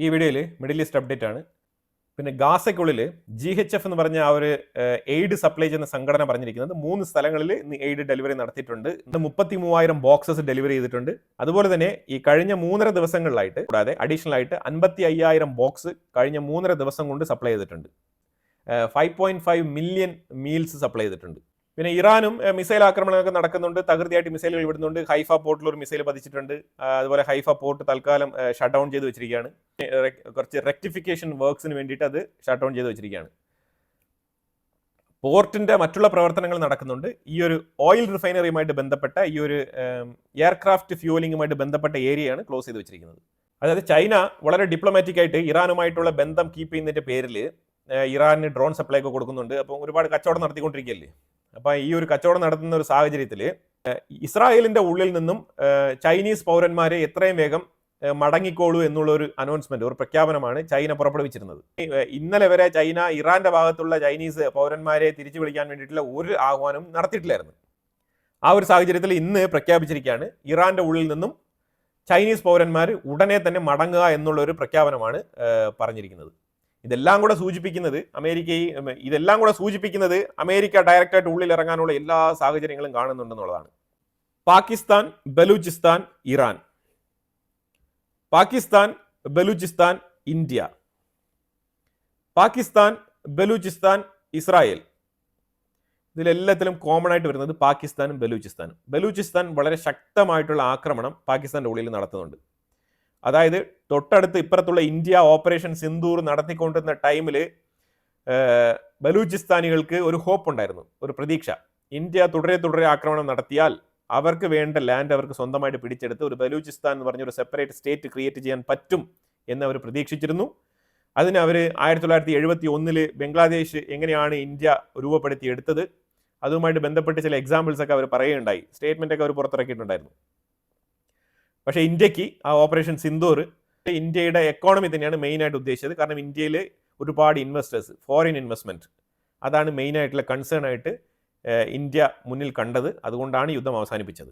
ഈ വീഡിയോയിൽ middle east update ആണ്. പിന്നെ ഗാസയ്ക്കുള്ളിൽ GHF എന്ന് പറഞ്ഞ ആ ഒരു എയ്ഡ് സപ്ലൈ ചെയ്യുന്ന സംഘടന പറഞ്ഞിരിക്കുന്നത് 3 സ്ഥലങ്ങളിൽ ഇന്ന് എയ്ഡ് ഡെലിവറി നടത്തിയിട്ടുണ്ട്. ഇന്ന് 33,000 ബോക്സസ് ഡെലിവറി ചെയ്തിട്ടുണ്ട്. അതുപോലെ തന്നെ ഈ കഴിഞ്ഞ 3.5 ദിവസങ്ങളിലായിട്ട് കൂടാതെ അഡീഷണൽ ആയിട്ട് 55,000 ബോക്സ് കഴിഞ്ഞ 3.5 ദിവസം കൊണ്ട് സപ്ലൈ ചെയ്തിട്ടുണ്ട്. 5.5 മില്യൺ മീൽസ് സപ്ലൈ ചെയ്തിട്ടുണ്ട്. പിന്നെ ഇറാനും മിസൈൽ ആക്രമണങ്ങളൊക്കെ നടക്കുന്നുണ്ട്. തകൃതിയായിട്ട് മിസൈലുകൾ വിടുന്നുണ്ട്. ഹൈഫ പോർട്ടിൽ ഒരു മിസൈൽ പതിച്ചിട്ടുണ്ട്. അതുപോലെ ഹൈഫ പോർട്ട് തൽക്കാലം ഷട്ട് ഡൗൺ ചെയ്ത് വെച്ചിരിക്കുകയാണ്. കുറച്ച് റെക്ടിഫിക്കേഷൻ വർക്ക്സിന് വേണ്ടിയിട്ട് അത് ഷട്ട് ഡൗൺ ചെയ്ത് വെച്ചിരിക്കുകയാണ്. പോർട്ടിന്റെ മറ്റുള്ള പ്രവർത്തനങ്ങൾ നടക്കുന്നുണ്ട്. ഈ ഒരു ഓയിൽ റിഫൈനറിയുമായിട്ട് ബന്ധപ്പെട്ട ഈ ഒരു എയർക്രാഫ്റ്റ് ഫ്യൂവലിംഗുമായിട്ട് ബന്ധപ്പെട്ട ഏരിയയാണ് ക്ലോസ് ചെയ്ത് വെച്ചിരിക്കുന്നത്. അതായത് ചൈന വളരെ ഡിപ്ലോമാറ്റിക് ആയിട്ട് ഇറാനുമായിട്ടുള്ള ബന്ധം കീപ്പ് ചെയ്യുന്നതിന്റെ പേരിൽ ഇറാന് ഡ്രോൺ സപ്ലൈ ഒക്കെ കൊടുക്കുന്നുണ്ട്. അപ്പം ഒരുപാട് കച്ചവടം നടത്തിക്കൊണ്ടിരിക്കുകയല്ലേ. അപ്പം ഈ ഒരു കച്ചവടം നടത്തുന്ന ഒരു സാഹചര്യത്തിൽ ഇസ്രായേലിന്റെ ഉള്ളിൽ നിന്നും ചൈനീസ് പൗരന്മാരെ എത്രയും വേഗം മടങ്ങിക്കോളൂ എന്നുള്ള ഒരു അനൗൺസ്മെന്റ്, ഒരു പ്രഖ്യാപനമാണ് ചൈന പുറപ്പെടുവിച്ചിരുന്നത്. ഇന്നലെ വരെ ചൈന ഇറാന്റെ ഭാഗത്തുള്ള ചൈനീസ് പൗരന്മാരെ തിരിച്ചു വിളിക്കാൻ വേണ്ടിയിട്ടുള്ള ഒരു ആഹ്വാനം നടത്തിയിട്ടില്ലായിരുന്നു. ആ ഒരു സാഹചര്യത്തിൽ ഇന്ന് പ്രഖ്യാപിച്ചിരിക്കുകയാണ് ഇറാന്റെ ഉള്ളിൽ നിന്നും ചൈനീസ് പൗരന്മാർ ഉടനെ തന്നെ മടങ്ങുക എന്നുള്ള ഒരു പ്രഖ്യാപനമാണ് പറഞ്ഞിരിക്കുന്നത്. ഇതെല്ലാം കൂടെ സൂചിപ്പിക്കുന്നത് അമേരിക്ക ഡയറക്റ്റായിട്ട് ഉള്ളിൽ ഇറങ്ങാനുള്ള എല്ലാ സാഹചര്യങ്ങളും കാണുന്നുണ്ടെന്നുള്ളതാണ്. Pakistan, Balochistan, Iran, Pakistan, Balochistan, India, Pakistan, Balochistan, Israel. ഇതിലെല്ലാത്തിലും കോമൺ ആയിട്ട് വരുന്നത് പാകിസ്ഥാനും ബലൂചിസ്ഥാനും. ബലൂചിസ്ഥാൻ വളരെ ശക്തമായിട്ടുള്ള ആക്രമണം പാകിസ്ഥാന്റെ ഉള്ളിൽ നടത്തുന്നുണ്ട്. അതായത് തൊട്ടടുത്ത് ഇപ്പുറത്തുള്ള ഇന്ത്യ ഓപ്പറേഷൻ സിന്ദൂർ നടത്തിക്കൊണ്ടിരുന്ന ടൈമിൽ ബലൂചിസ്ഥാനികൾക്ക് ഒരു ഹോപ്പ് ഉണ്ടായിരുന്നു, ഒരു പ്രതീക്ഷ. ഇന്ത്യ തുടരെ ആക്രമണം നടത്തിയാൽ അവർക്ക് വേണ്ട ലാൻഡ് അവർക്ക് സ്വന്തമായിട്ട് പിടിച്ചെടുത്ത് ഒരു ബലൂചിസ്ഥാൻ എന്ന് പറഞ്ഞൊരു സെപ്പറേറ്റ് സ്റ്റേറ്റ് ക്രിയേറ്റ് ചെയ്യാൻ പറ്റും എന്ന് അവർ പ്രതീക്ഷിച്ചിരുന്നു. അതിന് അവർ 1971 ബംഗ്ലാദേശ് എങ്ങനെയാണ് ഇന്ത്യ രൂപപ്പെടുത്തിയെടുത്തത് അതുമായിട്ട് ബന്ധപ്പെട്ട് ചില എക്സാമ്പിൾസ് ഒക്കെ അവർ പറയുകയുണ്ടായി, സ്റ്റേറ്റ്മെന്റ് ഒക്കെ അവർ പുറത്തിറക്കിയിട്ടുണ്ടായിരുന്നു. പക്ഷേ ഇന്ത്യക്ക് ആ ഓപ്പറേഷൻ സിന്ദൂർ ഇന്ത്യയുടെ എക്കോണമി തന്നെയാണ് മെയിനായിട്ട് ഉദ്ദേശിച്ചത്. കാരണം ഇന്ത്യയിൽ ഒരുപാട് ഇൻവെസ്റ്റേഴ്സ്, ഫോറിൻ ഇൻവെസ്റ്റ്മെന്റ്, അതാണ് മെയിനായിട്ടുള്ള കൺസേൺ ആയിട്ട് ഇന്ത്യ മുന്നിൽ കണ്ടത്. അതുകൊണ്ടാണ് യുദ്ധം അവസാനിപ്പിച്ചത്.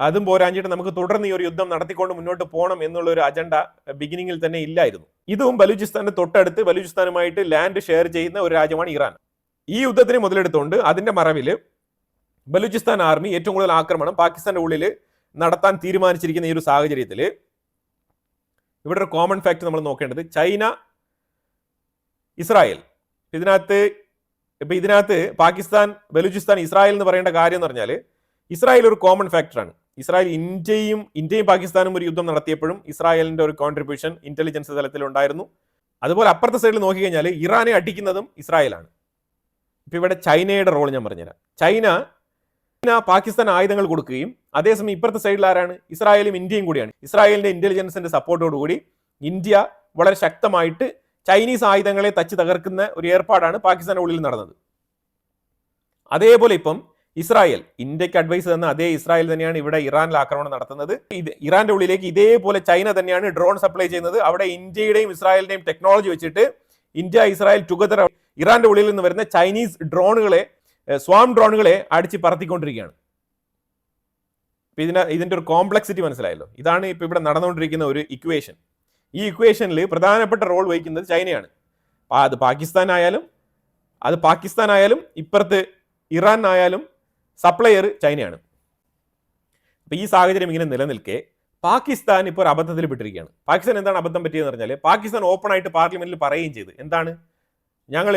അതും പോരാഞ്ഞിട്ട് നമുക്ക് തുടർന്ന് ഈ ഒരു യുദ്ധം നടത്തിക്കൊണ്ട് മുന്നോട്ട് പോകണം എന്നുള്ള ഒരു അജണ്ട ബിഗിനിങ്ങിൽ തന്നെ ഇല്ലായിരുന്നു. ഇതും ബലൂചിസ്ഥാന്റെ തൊട്ടടുത്ത് ബലൂചിസ്ഥാനുമായിട്ട് ലാൻഡ് ഷെയർ ചെയ്യുന്ന ഒരു രാജ്യമാണ് ഇറാൻ. ഈ യുദ്ധത്തിന് മുതലെടുത്തുകൊണ്ട് അതിന്റെ മറവിൽ ബലൂചിസ്ഥാൻ ആർമി ഏറ്റവും കൂടുതൽ ആക്രമണം പാകിസ്ഥാന്റെ ഉള്ളിൽ നടത്താൻ തീരുമാനിച്ചിരിക്കുന്ന ഈ ഒരു സാഹചര്യത്തിൽ ഇവിടെ ഒരു കോമൺ ഫാക്ട് നമ്മൾ നോക്കേണ്ടത് ചൈന, ഇസ്രായേൽ. ഇതിനകത്ത് പാകിസ്ഥാൻ, ബലൂചിസ്ഥാൻ, ഇസ്രായേൽ എന്ന് പറയേണ്ട കാര്യം എന്ന് പറഞ്ഞാൽ ഇസ്രായേൽ ഒരു കോമൺ ഫാക്ടറാണ്. ഇസ്രായേൽ ഇന്ത്യയും പാകിസ്ഥാനും ഒരു യുദ്ധം നടത്തിയപ്പോഴും ഇസ്രായേലിന്റെ ഒരു കോൺട്രിബ്യൂഷൻ ഇന്റലിജൻസ് തലത്തിൽ ഉണ്ടായിരുന്നു. അതുപോലെ അപ്പുറത്തെ സൈഡിൽ നോക്കിക്കഴിഞ്ഞാൽ ഇറാനെ അടിക്കുന്നതും ഇസ്രായേലാണ്. ഇപ്പൊ ഇവിടെ ചൈനയുടെ റോൾ ഞാൻ പറഞ്ഞുതരാം. ചൈന പാകിസ്ഥാൻ ആയുധങ്ങൾ കൊടുക്കുകയും അതേസമയം ഇപ്പുറത്തെ സൈഡിൽ ആരാണ്? ഇസ്രായേലും ഇന്ത്യയും കൂടിയാണ്. ഇസ്രായേലിന്റെ ഇന്റലിജൻസിന്റെ സപ്പോർട്ടോടുകൂടി ഇന്ത്യ വളരെ ശക്തമായിട്ട് ചൈനീസ് ആയുധങ്ങളെ തച്ച് തകർക്കുന്ന ഒരു ഏർപ്പാടാണ് പാകിസ്ഥാന്റെ ഉള്ളിൽ നടന്നത്. അതേപോലെ ഇപ്പം ഇസ്രായേൽ ഇന്ത്യക്ക് അഡ്വൈസ് തന്ന അതേ ഇസ്രായേൽ തന്നെയാണ് ഇവിടെ ഇറാനിൽ ആക്രമണം നടത്തുന്നത്. ഇറാന്റെ ഉള്ളിലേക്ക് ഇതേപോലെ ചൈന തന്നെയാണ് ഡ്രോൺ സപ്ലൈ ചെയ്യുന്നത്. അവിടെ ഇന്ത്യയുടെയും ഇസ്രായേലിന്റെയും ടെക്നോളജി വെച്ചിട്ട് ഇന്ത്യ ഇസ്രായേൽ ടുഗദർ ഇറാന്റെ ഉള്ളിൽ നിന്ന് വരുന്ന ചൈനീസ് ഡ്രോണുകളെ, സ്വാം ഡ്രോണുകളെ അടിച്ച് പറത്തിക്കൊണ്ടിരിക്കുകയാണ്. ഇതിന്റെ ഒരു കോംപ്ലക്സിറ്റി മനസ്സിലായല്ലോ. ഇതാണ് ഇപ്പൊ ഇവിടെ നടന്നുകൊണ്ടിരിക്കുന്ന ഒരു ഇക്വേഷൻ. ഈ ഇക്വേഷനിൽ പ്രധാനപ്പെട്ട റോൾ വഹിക്കുന്നത് ചൈനയാണ്. അത് പാകിസ്ഥാൻ ആയാലും ഇപ്പുറത്ത് ഇറാൻ ആയാലും സപ്ലയർ ചൈനയാണ്. അപ്പൊ ഈ സാഹചര്യം ഇങ്ങനെ നിലനിൽക്കെ പാകിസ്ഥാൻ ഇപ്പോൾ ഒരു അബദ്ധത്തിൽ പെട്ടിരിക്കുകയാണ്. പാകിസ്ഥാൻ എന്താണ് അബദ്ധം പറ്റിയെന്ന് പറഞ്ഞാൽ പാകിസ്ഥാൻ ഓപ്പൺ ആയിട്ട് പാർലമെന്റിൽ പറയുകയും ചെയ്തു, എന്താണ്, ഞങ്ങൾ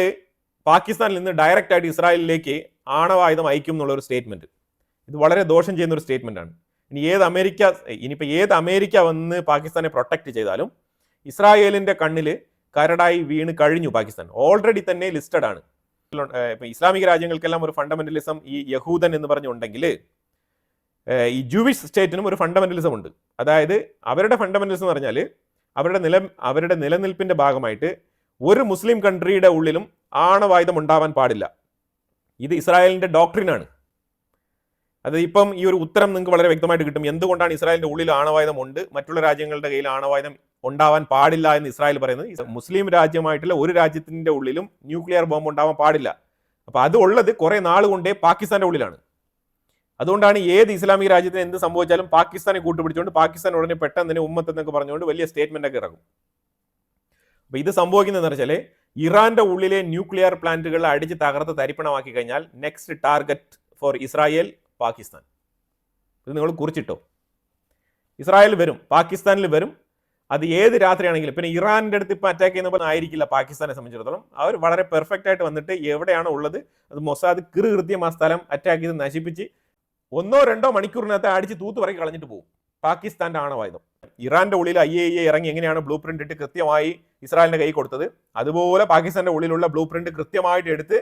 പാകിസ്ഥാനിൽ നിന്ന് ഡയറക്റ്റ് ആയിട്ട് ഇസ്രായേലിലേക്ക് ആണവായുധം അയക്കും എന്നുള്ള ഒരു സ്റ്റേറ്റ്മെന്റ്. ഇത് വളരെ ദോഷം ചെയ്യുന്ന ഒരു സ്റ്റേറ്റ്മെന്റ് ആണ്. ഇനിയിപ്പോൾ ഏത് അമേരിക്ക വന്ന് പാകിസ്ഥാനെ പ്രൊട്ടക്ട് ചെയ്താലും ഇസ്രായേലിന്റെ കണ്ണിൽ കരടായി വീണ് കഴിഞ്ഞു. പാകിസ്ഥാൻ ഓൾറെഡി തന്നെ ലിസ്റ്റഡ് ആണ്. ഇപ്പൊ ഇസ്ലാമിക രാജ്യങ്ങൾക്കെല്ലാം ഒരു ഫണ്ടമെന്റലിസം ഈ യഹൂദൻ എന്ന് പറഞ്ഞുണ്ടെങ്കിൽ ഈ ജൂവിഷ് സ്റ്റേറ്റിനും ഒരു ഫണ്ടമെന്റലിസം ഉണ്ട്. അതായത് അവരുടെ ഫണ്ടമെന്റലിസം എന്ന് പറഞ്ഞാൽ അവരുടെ നിലനിൽപ്പിന്റെ ഭാഗമായിട്ട് ഒരു മുസ്ലിം കൺട്രിയുടെ ഉള്ളിലും ആണവായുധം ഉണ്ടാവാൻ പാടില്ല. ഇത് ഇസ്രായേലിന്റെ ഡോക്ട്രിനാണ്. അത് ഇപ്പം ഈ ഒരു ഉത്തരം നിങ്ങൾക്ക് വളരെ വ്യക്തമായിട്ട് കിട്ടും. എന്തുകൊണ്ടാണ് ഇസ്രായേലിന്റെ ഉള്ളിൽ ആണവായുധം ഉണ്ട്, മറ്റുള്ള രാജ്യങ്ങളുടെ കയ്യിൽ ആണവായുധം ഉണ്ടാവാൻ പാടില്ല എന്ന് ഇസ്രായേൽ പറയുന്നത്? മുസ്ലിം രാജ്യമായിട്ടുള്ള ഒരു രാജ്യത്തിന്റെ ഉള്ളിലും ന്യൂക്ലിയർ ബോംബ് ഉണ്ടാവാൻ പാടില്ല. അപ്പൊ അത് ഉള്ളത് കുറെ നാൾ കൊണ്ടേ പാകിസ്ഥാന്റെ ഉള്ളിലാണ്. അതുകൊണ്ടാണ് ഏത് ഇസ്ലാമിക രാജ്യത്തിന് എന്ത് സംഭവിച്ചാലും പാകിസ്ഥാനെ കൂട്ടുപിടിച്ചുകൊണ്ട് പാകിസ്ഥാൻ ഉടനെ പെട്ടെന്ന് തന്നെ ഉമ്മത്ത് എന്നൊക്കെ പറഞ്ഞുകൊണ്ട് വലിയ സ്റ്റേറ്റ്മെന്റ് ഒക്കെ ഇറങ്ങും. അപ്പോൾ ഇത് സംഭവിക്കുന്നതെന്ന് വെച്ചാൽ ഇറാന്റെ ഉള്ളിലെ ന്യൂക്ലിയർ പ്ലാന്റുകൾ അടിച്ച് തകർത്ത് തരിപ്പണമാക്കി കഴിഞ്ഞാൽ next target for Israel Pakistan. ഇത് നിങ്ങൾ കുറിച്ചിട്ടോ. ഇസ്രായേൽ വരും, പാകിസ്ഥാനിൽ വരും. അത് ഏത് രാത്രിയാണെങ്കിലും, പിന്നെ ഇറാന്റെ അടുത്ത് ഇപ്പം അറ്റാക്ക് ചെയ്യുന്നപ്പോൾ ആയിരിക്കില്ല പാകിസ്ഥാനെ സംബന്ധിച്ചിടത്തോളം. അവർ വളരെ പെർഫെക്റ്റ് ആയിട്ട് വന്നിട്ട് എവിടെയാണോ ഉള്ളത് അത് മൊസാദ് കൃത്യം ആ സ്ഥലം അറ്റാക്ക് ചെയ്ത് നശിപ്പിച്ച് 1-2 മണിക്കൂറിനകത്ത് അടിച്ച് തൂത്ത് പറക്കി കളഞ്ഞിട്ട് പോകും. പാകിസ്ഥാന്റെ ആണവായുധം. ഇറാന്റെ ഉള്ളിൽ IAEA ഇറങ്ങി എങ്ങനെയാണ് ബ്ലൂ പ്രിന്റ് ഇട്ട് കൃത്യമായി ഇസ്രായേലിന്റെ കൈ കൊടുത്തത്, അതുപോലെ പാകിസ്ഥാന്റെ ഉള്ളിലുള്ള ബ്ലൂ പ്രിന്റ് കൃത്യമായിട്ട് എടുത്ത്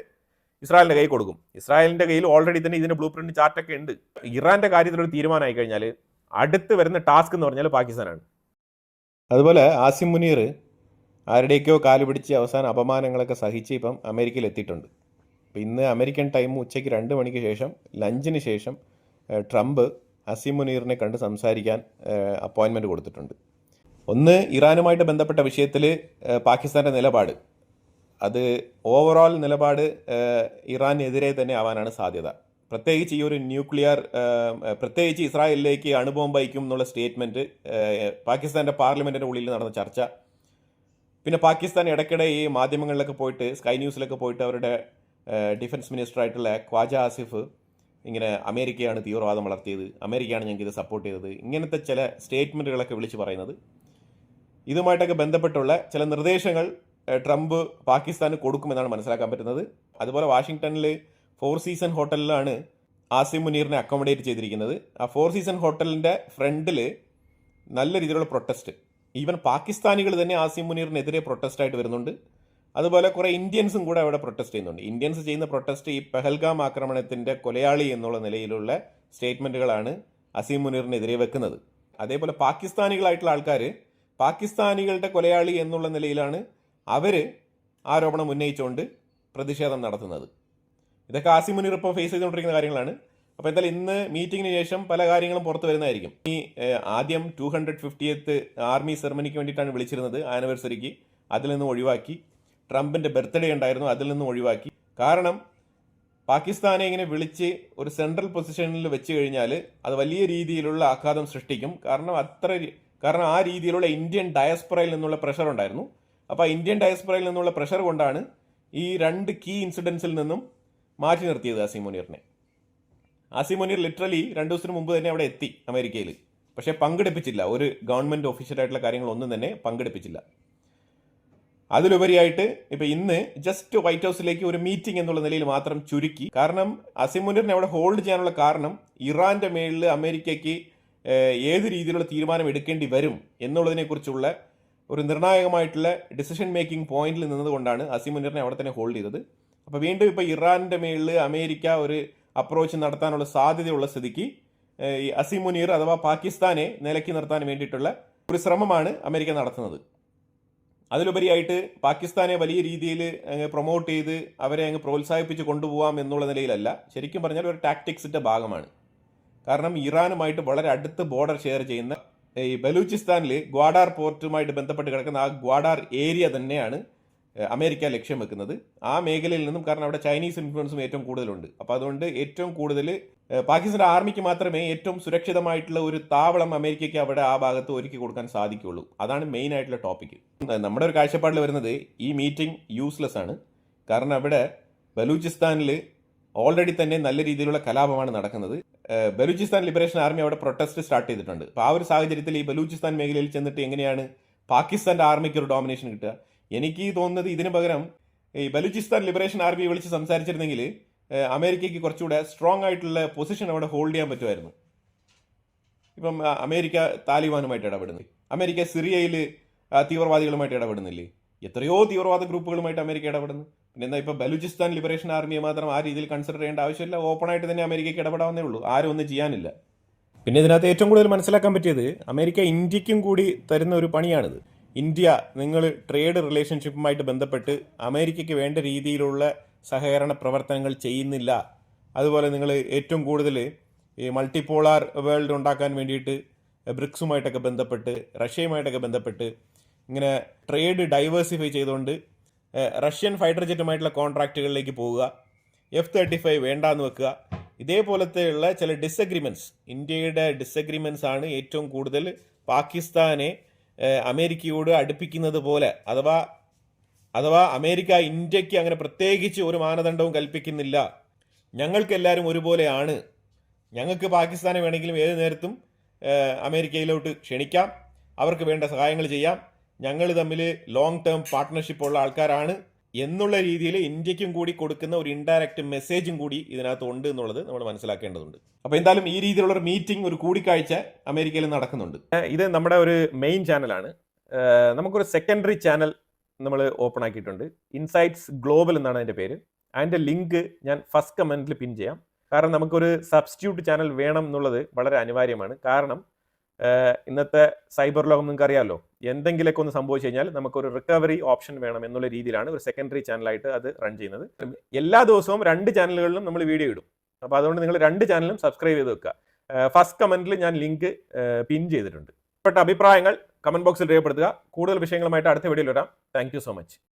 ഇസ്രായേലിന്റെ കൈ കൊടുക്കും. ഇസ്രായേലിന്റെ കയ്യിൽ ഓൾറെഡി തന്നെ ഇതിന്റെ ബ്ലൂ പ്രിന്റ് ചാർട്ടൊക്കെ ഉണ്ട്. ഇറാന്റെ കാര്യത്തിൽ ഒരു തീരുമാനമായി കഴിഞ്ഞാൽ അടുത്ത് വരുന്ന ടാസ്ക് എന്ന് പറഞ്ഞാൽ പാകിസ്ഥാനാണ്. അതുപോലെ ആസിം മുനീർ ആരുടെയൊക്കെയോ കാല് പിടിച്ച് അവസാന അപമാനങ്ങളൊക്കെ സഹിച്ച് ഇപ്പം അമേരിക്കയിൽ എത്തിയിട്ടുണ്ട്. അപ്പം ഇന്ന് അമേരിക്കൻ ടൈം ഉച്ചയ്ക്ക് 2 മണിക്ക് ശേഷം ലഞ്ചിന് ശേഷം ട്രംപ് ആസിം മുനീറിനെ കണ്ട് സംസാരിക്കാൻ അപ്പോയിൻമെൻറ്റ് കൊടുത്തിട്ടുണ്ട്. ഒന്ന്, ഇറാനുമായിട്ട് ബന്ധപ്പെട്ട വിഷയത്തിൽ പാകിസ്ഥാൻ്റെ നിലപാട്, അത് ഓവറോൾ നിലപാട് ഇറാനെതിരെ തന്നെ ആവാനാണ് സാധ്യത. പ്രത്യേകിച്ച് ഈ ഒരു ന്യൂക്ലിയർ, പ്രത്യേകിച്ച് ഇസ്രായേലിലേക്ക് അണുബോംബ് അയക്കും എന്നുള്ള സ്റ്റേറ്റ്മെൻറ്റ്, പാകിസ്ഥാൻ്റെ പാർലമെൻറ്റിൻ്റെ ഉള്ളിൽ നടന്ന ചർച്ച, പിന്നെ പാകിസ്ഥാൻ ഇടയ്ക്കിടെ ഈ മാധ്യമങ്ങളിലൊക്കെ പോയിട്ട്, സ്കൈ ന്യൂസിലൊക്കെ പോയിട്ട് അവരുടെ ഡിഫൻസ് മിനിസ്റ്റർ ആയിട്ടുള്ള ഖ്വാജ ആസിഫ് ഇങ്ങനെ അമേരിക്കയാണ് തീവ്രവാദം വളർത്തിയത്, അമേരിക്കയാണ് ഞങ്ങൾക്ക് ഇത് സപ്പോർട്ട് ചെയ്തത്, ഇങ്ങനത്തെ ചില സ്റ്റേറ്റ്മെൻറ്റുകളൊക്കെ വിളിച്ച് പറയുന്നത്. ഇതുമായിട്ടൊക്കെ ബന്ധപ്പെട്ടുള്ള ചില നിർദ്ദേശങ്ങൾ ട്രംപ് പാകിസ്ഥാന് കൊടുക്കുമെന്നാണ് മനസ്സിലാക്കാൻ പറ്റുന്നത്. അതുപോലെ വാഷിങ്ടണിൽ 4 സീസൺ ഹോട്ടലിലാണ് ആസിം മുനീറിനെ അക്കോമഡേറ്റ് ചെയ്തിരിക്കുന്നത്. ആ 4 സീസൺ ഹോട്ടലിൻ്റെ ഫ്രണ്ടിൽ നല്ല രീതിയിലുള്ള പ്രൊട്ടസ്റ്റ്, ഈവൻ പാകിസ്ഥാനികൾ തന്നെ ആസിം മുനീറിനെതിരെ പ്രൊട്ടസ്റ്റായിട്ട് വരുന്നുണ്ട്. അതുപോലെ കുറേ ഇന്ത്യൻസും കൂടെ അവിടെ പ്രൊട്ടസ്റ്റ് ചെയ്യുന്നുണ്ട്. ഇന്ത്യൻസ് ചെയ്യുന്ന പ്രൊട്ടസ്റ്റ് ഈ പെഹൽഗാം ആക്രമണത്തിൻ്റെ കൊലയാളി എന്നുള്ള നിലയിലുള്ള സ്റ്റേറ്റ്മെൻറ്റുകളാണ് ആസിം മുനീറിനെതിരെ വെക്കുന്നത്. അതേപോലെ പാകിസ്ഥാനികളായിട്ടുള്ള ആൾക്കാർ പാകിസ്ഥാനികളുടെ കൊലയാളി എന്നുള്ള നിലയിലാണ് അവർ ആരോപണം ഉന്നയിച്ചുകൊണ്ട് പ്രതിഷേധം നടത്തുന്നത്. ഇതൊക്കെ ആസിം മുനീർ ഇപ്പോൾ ഫേസ് ചെയ്തുകൊണ്ടിരിക്കുന്ന കാര്യങ്ങളാണ്. അപ്പോൾ എന്തായാലും ഇന്ന് മീറ്റിങ്ങിന് ശേഷം പല കാര്യങ്ങളും പുറത്തു വരുന്നതായിരിക്കും. ഈ ആദ്യം 250th ആർമി സെറമണിക്ക് വേണ്ടിയിട്ടാണ് വിളിച്ചിരുന്നത്, ആനിവേഴ്സറിക്ക്. അതിൽ നിന്നും ഒഴിവാക്കി. ട്രംപിൻ്റെ ബർത്ത്ഡേ ഉണ്ടായിരുന്നു, അതിൽ നിന്നും ഒഴിവാക്കി. കാരണം പാകിസ്ഥാനെ ഇങ്ങനെ വിളിച്ച് ഒരു സെൻട്രൽ പൊസിഷനിൽ വെച്ച് കഴിഞ്ഞാൽ അത് വലിയ രീതിയിലുള്ള ആഘാതം സൃഷ്ടിക്കും. കാരണം ആ രീതിയിലുള്ള ഇന്ത്യൻ ഡയസ്പൊറയിൽ നിന്നുള്ള പ്രഷർ ഉണ്ടായിരുന്നു. അപ്പോൾ ഇന്ത്യൻ ഡയസ്പൊറയിൽ നിന്നുള്ള പ്രഷർ കൊണ്ടാണ് ഈ 2 കീ ഇൻസിഡൻസിൽ നിന്നും മാറ്റി നിർത്തിയത് ആസിം മുനീറിനെ. ആസിം മുനീർ ലിറ്ററലി 2 ദിവസത്തിന് മുമ്പ് തന്നെ അവിടെ എത്തി അമേരിക്കയിൽ. പക്ഷേ പങ്കെടുപ്പിച്ചില്ല, ഒരു ഗവൺമെൻറ് ഒഫീഷ്യലായിട്ടുള്ള കാര്യങ്ങളൊന്നും തന്നെ പങ്കെടുപ്പിച്ചില്ല. അതിലുപരിയായിട്ട് ഇപ്പം ഇന്ന് ജസ്റ്റ് വൈറ്റ് ഹൗസിലേക്ക് ഒരു മീറ്റിംഗ് എന്നുള്ള നിലയിൽ മാത്രം ചുരുക്കി. കാരണം ആസിം മുനീറിനെ അവിടെ ഹോൾഡ് ചെയ്യാനുള്ള കാരണം ഇറാന്റെ മേളിൽ അമേരിക്കയ്ക്ക് ഏത് രീതിയിലുള്ള തീരുമാനം എടുക്കേണ്ടി വരും എന്നുള്ളതിനെക്കുറിച്ചുള്ള ഒരു നിർണായകമായിട്ടുള്ള ഡിസിഷൻ മേക്കിംഗ് പോയിന്റിൽ നിന്നതുകൊണ്ടാണ് ആസിം മുനീറിനെ അവിടെ തന്നെ ഹോൾഡ് ചെയ്തത്. അപ്പോൾ വീണ്ടും ഇപ്പോൾ ഇറാന്റെ മേളിൽ അമേരിക്ക ഒരു അപ്രോച്ച് നടത്താനുള്ള സാധ്യതയുള്ള സ്ഥിതിക്ക് ഈ ആസിം മുനീർ അഥവാ പാകിസ്ഥാനെ നിലയ്ക്ക് നിർത്താൻ വേണ്ടിയിട്ടുള്ള ഒരു ശ്രമമാണ് അമേരിക്ക നടത്തുന്നത്. അതിലുപരിയായിട്ട് പാകിസ്ഥാനെ വലിയ രീതിയിൽ പ്രൊമോട്ട് ചെയ്ത് അവരെ അങ്ങ് പ്രോത്സാഹിപ്പിച്ച് കൊണ്ടുപോകാം എന്നുള്ള നിലയിലല്ല, ശരിക്കും പറഞ്ഞാൽ ഒരു ടാക്ടിക്സിൻ്റെ ഭാഗമാണ്. കാരണം ഇറാനുമായിട്ട് വളരെ അടുത്ത് ബോർഡർ ഷെയർ ചെയ്യുന്ന ഈ ബലൂചിസ്ഥാനിൽ ഗ്വാഡാർ പോർട്ടുമായിട്ട് ബന്ധപ്പെട്ട് കിടക്കുന്ന ആ ഗ്വാഡാർ ഏരിയ തന്നെയാണ് അമേരിക്ക ലക്ഷ്യം വെക്കുന്നത്. ആ മേഖലയിൽ നിന്നും, കാരണം അവിടെ ചൈനീസ് ഇൻഫ്ലുവൻസും ഏറ്റവും കൂടുതലുണ്ട്. അപ്പോൾ അതുകൊണ്ട് ഏറ്റവും കൂടുതൽ പാകിസ്ഥാൻ ആർമിക്ക് മാത്രമേ ഏറ്റവും സുരക്ഷിതമായിട്ടുള്ള ഒരു താവളം അമേരിക്കയ്ക്ക് അവിടെ ആ ഭാഗത്ത് ഒരുക്കി കൊടുക്കാൻ സാധിക്കുകയുള്ളൂ. അതാണ് മെയിൻ ആയിട്ടുള്ള ടോപ്പിക്ക്. നമ്മുടെ ഒരു കാഴ്ചപ്പാടിൽ വരുന്നത് ഈ മീറ്റിംഗ് യൂസ്ലെസ് ആണ്. കാരണം അവിടെ ബലൂചിസ്ഥാനിൽ ഓൾറെഡി തന്നെ നല്ല രീതിയിലുള്ള കലാപമാണ് നടക്കുന്നത്. ബലൂചിസ്ഥാൻ ലിബറേഷൻ ആർമി അവിടെ പ്രൊട്ടസ്റ്റ് സ്റ്റാർട്ട് ചെയ്തിട്ടുണ്ട്. അപ്പോൾ ആ ഒരു സാഹചര്യത്തിൽ ഈ ബലൂചിസ്ഥാൻ മേഖലയിൽ ചെന്നിട്ട് എങ്ങനെയാണ് പാകിസ്ഥാൻ്റെ ആർമിക്ക് ഒരു ഡോമിനേഷൻ കിട്ടുക? എനിക്ക് തോന്നുന്നത് ഇതിന് പകരം ഈ ബലൂചിസ്ഥാൻ ലിബറേഷൻ ആർമി വിളിച്ച് സംസാരിച്ചിരുന്നെങ്കിൽ അമേരിക്കയ്ക്ക് കുറച്ചുകൂടെ സ്ട്രോങ് ആയിട്ടുള്ള പൊസിഷൻ അവിടെ ഹോൾഡ് ചെയ്യാൻ പറ്റുമായിരുന്നു. ഇപ്പം അമേരിക്ക താലിബാനുമായിട്ട് ഇടപെടുന്നു, അമേരിക്ക സിറിയയിൽ തീവ്രവാദികളുമായിട്ട് ഇടപെടുന്നില്ലേ, എത്രയോ തീവ്രവാദ ഗ്രൂപ്പുകളുമായിട്ട് അമേരിക്ക ഇടപെടുന്നു. പിന്നെ എന്താ ഇപ്പോൾ ബലൂചിസ്ഥാൻ ലിബറേഷൻ ആർമിയെ മാത്രം ആ രീതിയിൽ കൺസിഡർ ചെയ്യേണ്ട ആവശ്യമില്ല, ഓപ്പണായിട്ട് തന്നെ അമേരിക്കയ്ക്ക് ഇടപെടാവുന്നേ ഉള്ളൂ, ആരും ഒന്നും ചെയ്യാനില്ല. പിന്നെ ഇതിനകത്ത് ഏറ്റവും കൂടുതൽ മനസ്സിലാക്കാൻ പറ്റിയത് അമേരിക്ക ഇന്ത്യക്കും കൂടി തരുന്ന ഒരു പണിയാണിത്. ഇന്ത്യ, നിങ്ങൾ ട്രേഡ് റിലേഷൻഷിപ്പുമായിട്ട് ബന്ധപ്പെട്ട് അമേരിക്കയ്ക്ക് വേണ്ട രീതിയിലുള്ള സഹകരണ പ്രവർത്തനങ്ങൾ ചെയ്യുന്നില്ല. അതുപോലെ നിങ്ങൾ ഏറ്റവും കൂടുതൽ ഈ മൾട്ടിപോളാർ വേൾഡ് ഉണ്ടാക്കാൻ വേണ്ടിയിട്ട് ബ്രിക്സുമായിട്ടൊക്കെ ബന്ധപ്പെട്ട് റഷ്യയുമായിട്ടൊക്കെ ബന്ധപ്പെട്ട് ഇങ്ങനെ ട്രേഡ് ഡൈവേഴ്സിഫൈ ചെയ്തുകൊണ്ട് റഷ്യൻ ഫൈറ്റർ ജെറ്റുമായിട്ടുള്ള കോൺട്രാക്റ്റുകളിലേക്ക് പോവുക, F-35 വേണ്ടാന്ന് വെക്കുക, ഇതേപോലത്തെയുള്ള ചില ഡിസഗ്രിമെൻറ്റ്സ്, ഇന്ത്യയുടെ ഡിസഗ്രിമെൻറ്റ്സ് ആണ് ഏറ്റവും കൂടുതൽ പാകിസ്ഥാനെ അമേരിക്കയോട് അടുപ്പിക്കുന്നത് പോലെ, അഥവാ അമേരിക്ക ഇന്ത്യക്ക് അങ്ങനെ പ്രത്യേകിച്ച് ഒരു മാനദണ്ഡവും കൽപ്പിക്കുന്നില്ല, ഞങ്ങൾക്കെല്ലാവരും ഒരുപോലെയാണ്, ഞങ്ങൾക്ക് പാകിസ്ഥാനെ വേണമെങ്കിലും ഏത് നേരത്തും അമേരിക്കയിലോട്ട് ക്ഷണിക്കാം, അവർക്ക് വേണ്ട സഹായങ്ങൾ ചെയ്യാം, ഞങ്ങൾ തമ്മിൽ ലോങ് ടേം പാർട്ട്ണർഷിപ്പ് ഉള്ള ആൾക്കാരാണ് എന്നുള്ള രീതിയിൽ ഇന്ത്യക്കും കൂടി കൊടുക്കുന്ന ഒരു ഇൻഡയറക്റ്റ് മെസ്സേജും കൂടി ഇതിനകത്ത് ഉണ്ട് എന്നുള്ളത് നമ്മൾ മനസ്സിലാക്കേണ്ടതുണ്ട്. അപ്പോൾ എന്തായാലും ഈ രീതിയിലുള്ള ഒരു മീറ്റിംഗ്, ഒരു കൂടിക്കാഴ്ച അമേരിക്കയിൽ നടക്കുന്നുണ്ട്. ഇത് നമ്മുടെ ഒരു മെയിൻ ചാനലാണ്. നമുക്കൊരു സെക്കൻഡറി ചാനൽ നമ്മൾ ഓപ്പൺ ആക്കിയിട്ടുണ്ട്. ഇൻസൈറ്റ്സ് ഗ്ലോബൽ എന്നാണ് അതിൻ്റെ പേര്. അതിൻ്റെ ലിങ്ക് ഞാൻ ഫസ്റ്റ് കമൻറ്റിൽ പിൻ ചെയ്യാം. കാരണം നമുക്കൊരു സബ്സ്റ്റിറ്റ്യൂട്ട് ചാനൽ വേണം എന്നുള്ളത് വളരെ അനിവാര്യമാണ്. കാരണം ഇന്നത്തെ സൈബർ ലോകം നിങ്ങൾക്ക് അറിയാമല്ലോ, എന്തെങ്കിലുമൊക്കെ ഒന്ന് സംഭവിച്ചു കഴിഞ്ഞാൽ നമുക്കൊരു റിക്കവറി ഓപ്ഷൻ വേണം എന്നുള്ള രീതിയിലാണ് ഒരു സെക്കൻഡറി ചാനലായിട്ട് അത് റൺ ചെയ്യുന്നത്. എല്ലാ ദിവസവും 2 ചാനലുകളിലും നമ്മൾ വീഡിയോ ഇടും. അപ്പോൾ അതുകൊണ്ട് നിങ്ങൾ 2 ചാനലും സബ്സ്ക്രൈബ് ചെയ്ത് വെക്കുക. ഫസ്റ്റ് കമൻറ്റിൽ ഞാൻ ലിങ്ക് പിൻ ചെയ്തിട്ടുണ്ട്. ഇപ്പോഴത്തെ അഭിപ്രായങ്ങൾ കമൻറ്റ് ബോക്സിൽ രേഖപ്പെടുത്തുക. കൂടുതൽ വിഷയങ്ങളുമായിട്ട് അടുത്ത വീഡിയോയിൽ വരാം. Thank you so much.